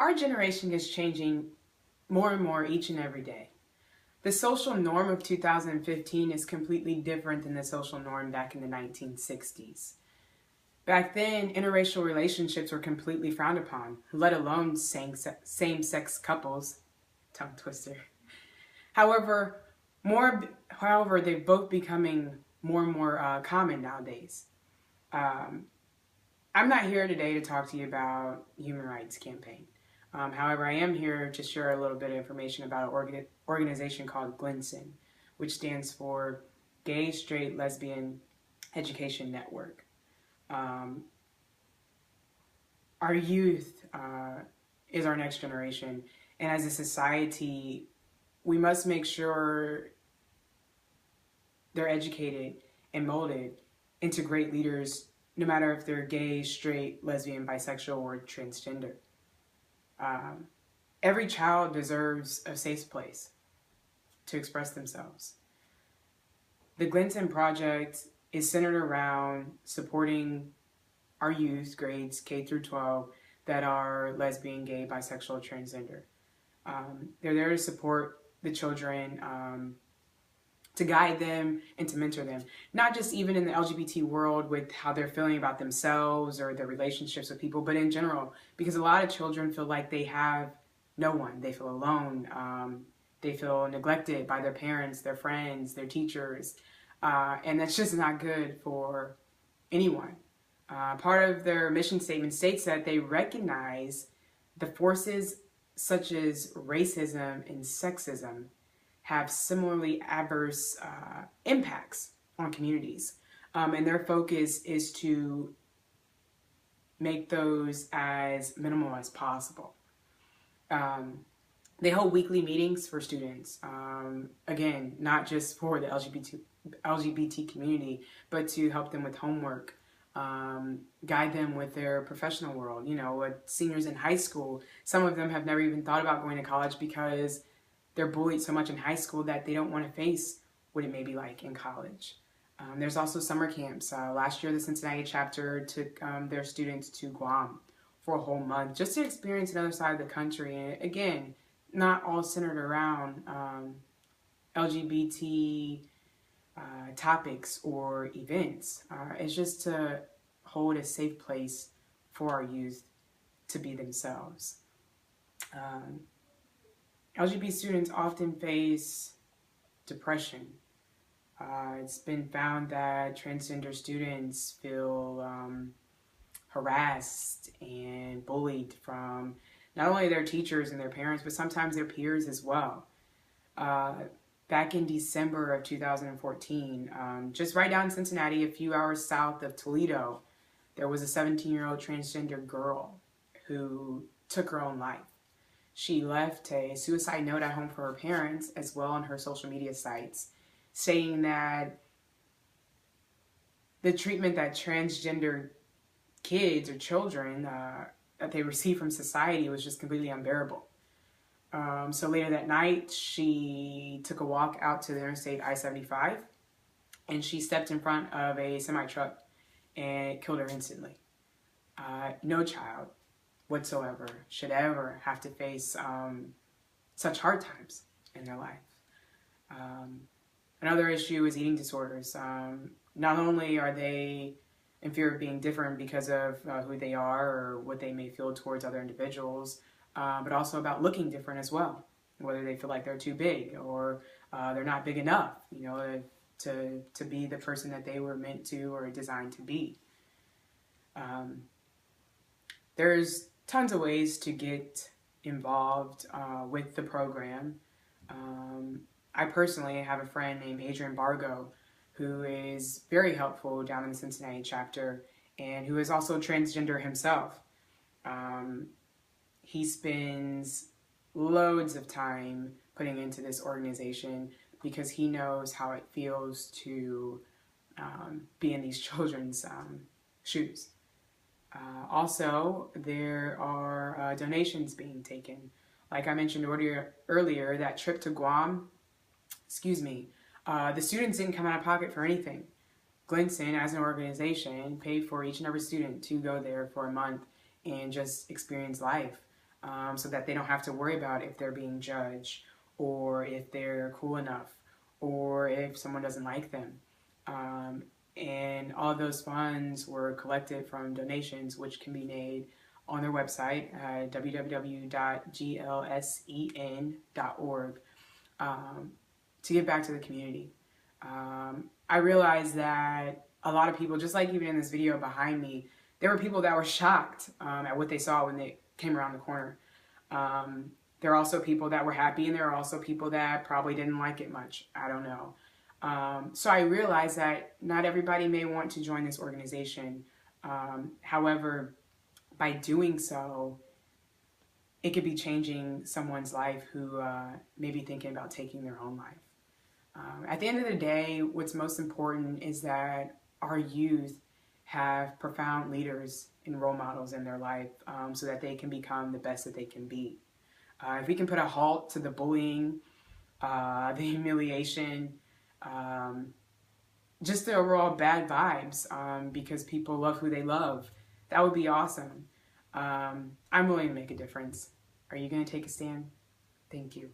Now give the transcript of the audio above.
Our generation is changing more and more each and every day. The social norm of 2015 is completely different than the social norm back in the 1960s. Back then, interracial relationships were completely frowned upon, let alone same-sex couples. Tongue twister. However, they're both becoming more and more common nowadays. Um, I'm not here today to talk to you about human rights campaign. However, I am here to share a little bit of information about an organization called GLSEN, which stands for Gay, Straight, Lesbian Education Network. Our youth is our next generation, and as a society, we must make sure they're educated and molded into great leaders, no matter if they're gay, straight, lesbian, bisexual, or transgender. Every child deserves a safe place to express themselves. The GLSEN project is centered around supporting our youth, grades K through 12, that are lesbian, gay, bisexual, transgender. They're there to support the children, to guide them and to mentor them. Not just even in the LGBT world with how they're feeling about themselves or their relationships with people, but in general, because a lot of children feel like they have no one. They feel alone. They feel neglected by their parents, their friends, their teachers. And that's just not good for anyone. Part of their mission statement states that they recognize the forces such as racism and sexism have similarly adverse impacts on communities. And their focus is to make those as minimal as possible. They hold weekly meetings for students. Again, not just for the LGBT community, but to help them with homework, guide them with their professional world. You know, with seniors in high school, some of them have never even thought about going to college because they're bullied so much in high school that they don't want to face what it may be like in college. There's also summer camps. Last year, the Cincinnati chapter took their students to Guam for a whole month just to experience another side of the country. And again, not all centered around LGBT topics or events. It's just to hold a safe place for our youth to be themselves. LGBT students often face depression. It's been found that transgender students feel harassed and bullied from not only their teachers and their parents, but sometimes their peers as well. Back in December of 2014, just right down in Cincinnati, a few hours south of Toledo, there was a 17-year-old transgender girl who took her own life. She left a suicide note at home for her parents, as well on her social media sites, saying that the treatment that transgender kids or children that they receive from society was just completely unbearable. So later that night, she took a walk out to the interstate I-75, and she stepped in front of a semi-truck and it killed her instantly. No child whatsoever should ever have to face such hard times in their life. Another issue is eating disorders. Not only are they in fear of being different because of who they are or what they may feel towards other individuals, but also about looking different as well, whether they feel like they're too big or they're not big enough, you know, to be the person that they were meant to or designed to be. There's tons of ways to get involved with the program. I personally have a friend named Adrian Bargo who is very helpful down in the Cincinnati chapter and who is also transgender himself. He spends loads of time putting into this organization because he knows how it feels to be in these children's shoes. Also, there are donations being taken. Like I mentioned earlier, that trip to Guam, the students didn't come out of pocket for anything. GLSEN, as an organization, paid for each and every student to go there for a month and just experience life. so that they don't have to worry about if they're being judged or if they're cool enough or if someone doesn't like them. And all of those funds were collected from donations, which can be made on their website at www.glsen.org, to give back to the community. I realized that a lot of people, just like even in this video behind me, there were people that were shocked at what they saw when they came around the corner. There are also people that were happy, and there are also people that probably didn't like it much. I don't know. So I realized that not everybody may want to join this organization. However, by doing so, it could be changing someone's life who may be thinking about taking their own life. At the end of the day, what's most important is that our youth have profound leaders and role models in their life, so that they can become the best that they can be. If we can put a halt to the bullying, the humiliation, just the overall bad vibes, because people love who they love, that would be awesome. I'm willing to make a difference. Are you going to take a stand? Thank you.